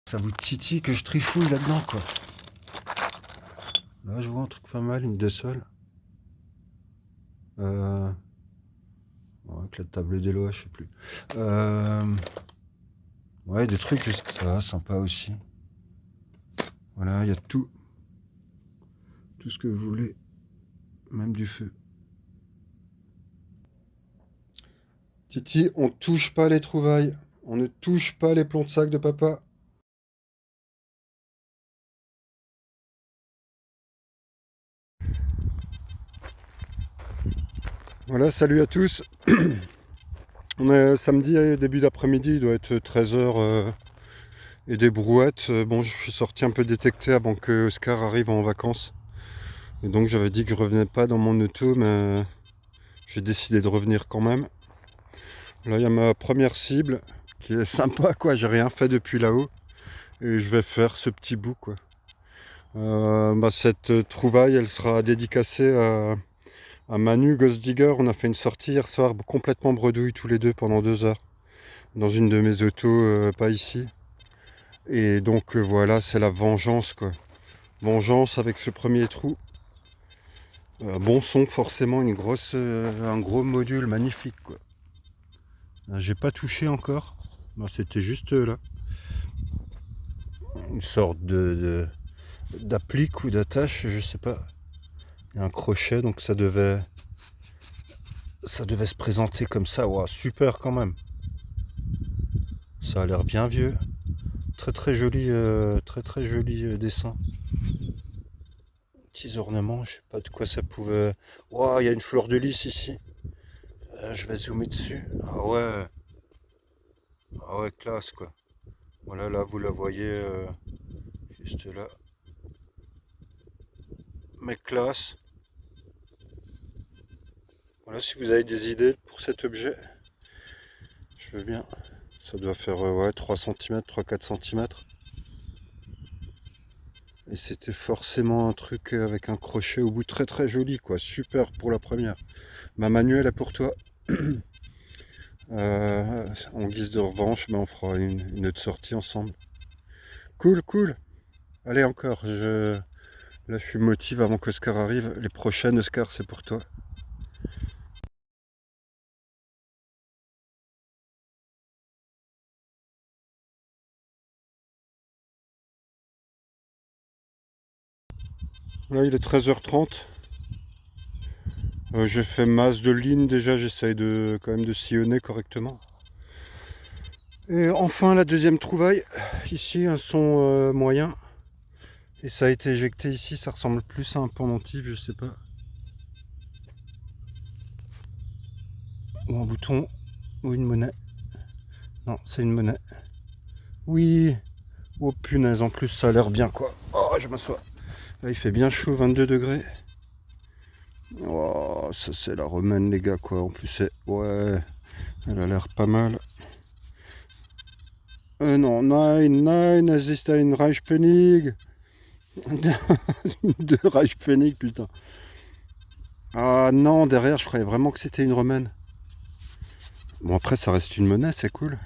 Ça vous titille que je trifouille là-dedans, quoi. Là, je vois un truc pas mal, une de sol. Avec la table des lois, je sais plus. Ouais, des trucs, ça va, sympa aussi. Voilà, il y a tout. Tout ce que vous voulez. Même du feu. Titi, on touche pas les trouvailles. On ne touche pas les plombs de sac de papa. Voilà, salut à tous. On est samedi, début d'après-midi, il doit être 13h et des brouettes. Bon, je suis sorti un peu détecté avant que Oscar arrive en vacances. Et donc j'avais dit que je revenais pas dans mon auto, mais j'ai décidé de revenir quand même. Là, il y a ma première cible qui est sympa, quoi. J'ai rien fait depuis là-haut. Et je vais faire ce petit bout, quoi. Cette trouvaille, elle sera dédicacée à Manu, Ghost Digger. On a fait une sortie hier soir complètement bredouille tous les deux pendant 2 heures. Dans une de mes autos, pas ici. Et donc voilà, c'est la vengeance, quoi. Vengeance avec ce premier trou. Bon son, forcément, un gros module magnifique, quoi. J'ai pas touché encore. C'était juste là. Une sorte d'applique ou d'attache, je sais pas. Il y a un crochet, donc ça devait se présenter comme ça. Wow, super quand même. Ça a l'air bien vieux. Très très joli, très joli dessin. Petits ornements, je sais pas de quoi ça pouvait. Wow, il y a une fleur de lys ici. Je vais zoomer dessus. Ah ouais, classe, quoi. Voilà, là vous la voyez juste là. Mais classe. Voilà, si vous avez des idées pour cet objet, je veux bien. Ça doit faire 3 cm, 3-4 cm. Et c'était forcément un truc avec un crochet au bout très très joli, quoi. Super pour la première. Ma manuelle est pour toi. En guise de revanche, on fera une autre sortie ensemble. Cool, cool. Allez, encore. Là, je suis motive avant qu'Oscar arrive. Les prochaines, Oscar, c'est pour toi. Là, il est 13h30. J'ai fait masse de ligne déjà. J'essaye quand même de sillonner correctement. Et enfin, la deuxième trouvaille. Ici, un son moyen. Et ça a été éjecté ici. Ça ressemble plus à un pendentif, je sais pas. Ou un bouton. Ou une monnaie. Non, c'est une monnaie. Oui. Oh punaise, en plus ça a l'air bien, quoi. Oh, je m'assois. Là il fait bien chaud, 22 degrés. Oh, ça c'est la romaine, les gars, quoi. En plus c'est... Ouais, elle a l'air pas mal. Non, nein, es ist ein Reichskönig. De Reichskönig, putain. Ah non, derrière je croyais vraiment que c'était une romaine. Bon, après ça reste une monnaie, c'est cool.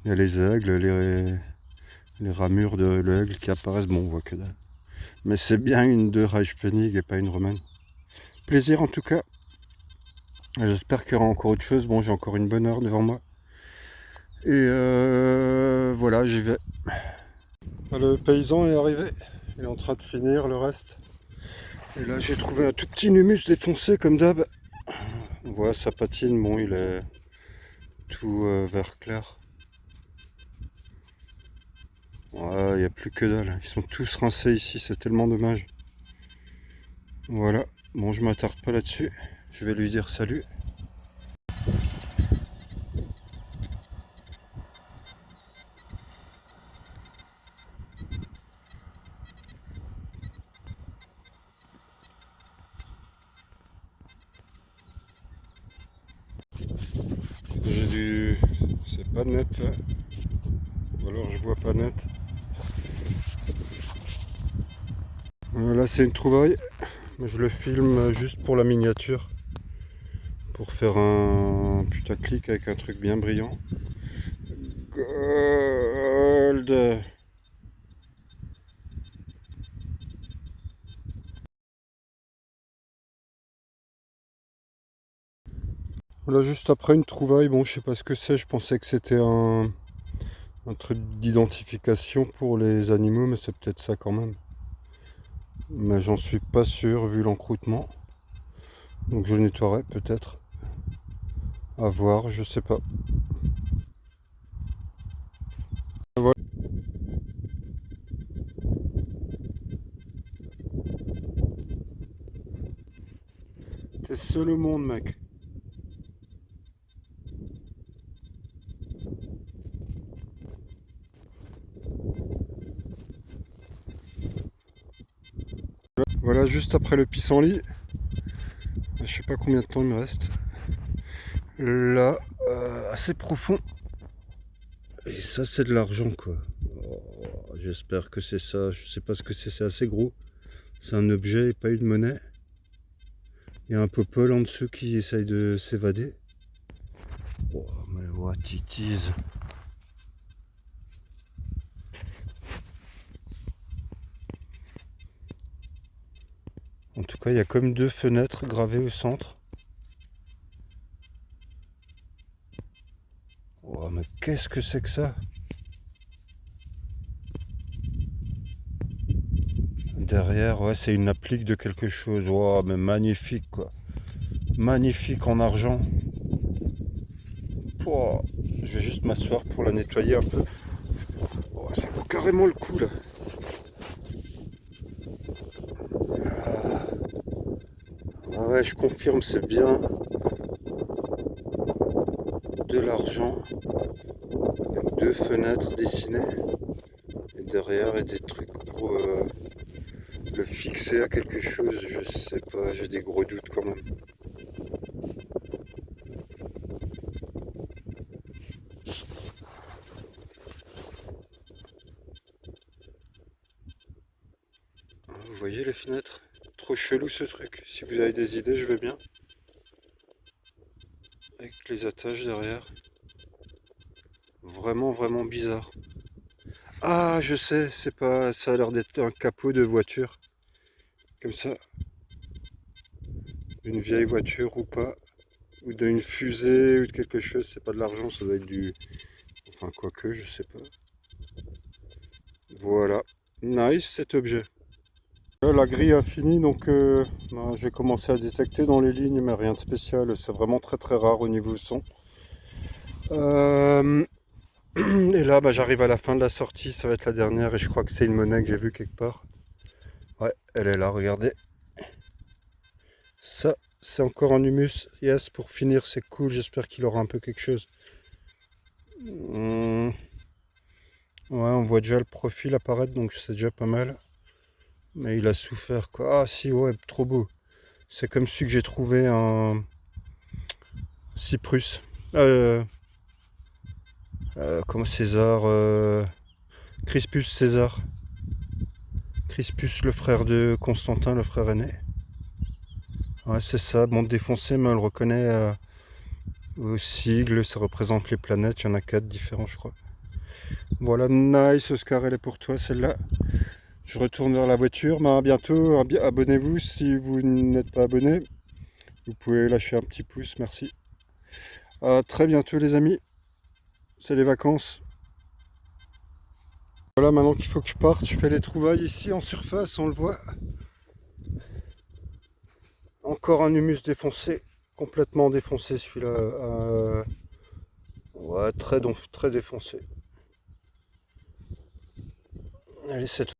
Il y a les aigles, les ramures de l'aigle qui apparaissent. Bon, on voit que dalle. Mais c'est bien une de Reichskönig et pas une romaine. Plaisir en tout cas. J'espère qu'il y aura encore autre chose. Bon, j'ai encore une bonne heure devant moi. Et voilà, j'y vais. Le paysan est arrivé. Il est en train de finir le reste. Et là, j'ai trouvé un tout petit humus défoncé comme d'hab. On voit sa patine. Bon, il est tout vert clair. Ouais, il n'y a plus que dalle. Ils sont tous rincés ici. C'est tellement dommage. Voilà. Bon, je m'attarde pas là-dessus. Je vais lui dire salut. C'est pas net là. Ou alors je vois pas net. Là c'est une trouvaille. Je le filme juste pour la miniature. Pour faire un putaclic avec un truc bien brillant. Gold. Voilà, juste après une trouvaille, bon je sais pas ce que c'est, je pensais que c'était un truc d'identification pour les animaux, mais c'est peut-être ça quand même. Mais j'en suis pas sûr vu l'encroûtement. Donc je nettoierai peut-être. À voir, je sais pas. Voilà. T'es seul au monde, mec. Voilà, juste après le pissenlit. Je sais pas combien de temps il me reste. Là, assez profond. Et ça, c'est de l'argent, quoi. Oh, j'espère que c'est ça. Je sais pas ce que c'est assez gros. C'est un objet et pas une monnaie. Il y a un popol en dessous qui essaye de s'évader. Oh, mais what it is. En tout cas, il y a comme 2 fenêtres gravées au centre. Oh, mais qu'est-ce que c'est que ça? Derrière, ouais, c'est une applique de quelque chose. Oh, mais magnifique, quoi. Magnifique en argent. Oh, je vais juste m'asseoir pour la nettoyer un peu. Oh, ça vaut carrément le coup, là. Ah ouais, je confirme, c'est bien de l'argent. Avec 2 fenêtres dessinées. Et derrière, il y a des trucs pour le fixer à quelque chose. Je sais pas, j'ai des gros doutes quand même. Vous voyez les fenêtres? Trop chelou ce truc. Si vous avez des idées, je veux bien. Avec les attaches derrière. Vraiment, vraiment bizarre. Ah, je sais, c'est pas. Ça a l'air d'être un capot de voiture. Comme ça. Une vieille voiture ou pas. Ou d'une fusée ou de quelque chose. C'est pas de l'argent, ça doit être du. Enfin, quoique, je sais pas. Voilà. Nice cet objet. La grille a fini, donc ben, j'ai commencé à détecter dans les lignes, mais rien de spécial. C'est vraiment très très rare au niveau son. Et là, bah, j'arrive à la fin de la sortie, ça va être la dernière, et je crois que c'est une monnaie que j'ai vue quelque part. Ouais, elle est là, regardez. Ça, c'est encore un humus. Yes, pour finir, c'est cool, j'espère qu'il aura un peu quelque chose. Ouais, on voit déjà le profil apparaître, donc c'est déjà pas mal. Mais il a souffert, quoi. Ah si, ouais, trop beau. C'est comme celui que j'ai trouvé en Cyprus. Comment César Crispus César. Crispus, le frère de Constantin, le frère aîné. Ouais, c'est ça, bande défoncée, mais on le reconnaît au sigle, ça représente les planètes, il y en a 4 différents, je crois. Voilà, nice, Oscar, elle est pour toi, celle-là. Je retourne vers la voiture, mais à bientôt, abonnez-vous si vous n'êtes pas abonné. Vous pouvez lâcher un petit pouce, merci. À très bientôt les amis, c'est les vacances. Voilà, maintenant qu'il faut que je parte, je fais les trouvailles ici en surface, on le voit. Encore un humus défoncé, complètement défoncé celui-là. Ouais, très défoncé. Allez, cette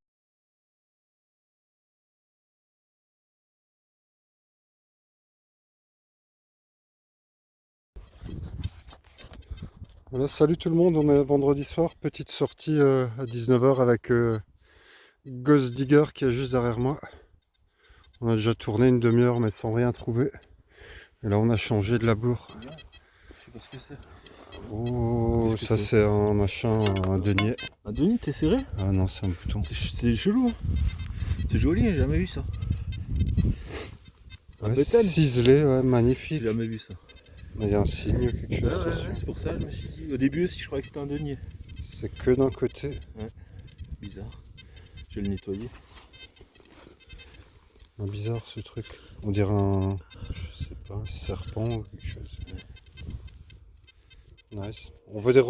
Voilà, salut tout le monde, on est vendredi soir, petite sortie à 19h avec Ghost Digger qui est juste derrière moi. On a déjà tourné une demi-heure mais sans rien trouver. Et là on a changé de labour. Je sais pas ce que c'est. Oh, ça c'est un machin, un denier. Un denier, t'es serré? Ah non, c'est un bouton. C'est chelou, hein. C'est joli, j'ai jamais vu ça. Un Ouais, béton. ciselé, ouais, magnifique. J'ai jamais vu ça. Il y a un signe ou quelque chose Ouais, dessus. c'est pour ça que je me suis dit. Au début aussi, je croyais que c'était un denier. C'est que d'un côté. Bizarre. Je vais le nettoyer. Bizarre ce truc. On dirait un. Je sais pas, un serpent ou quelque chose. Nice. On veut des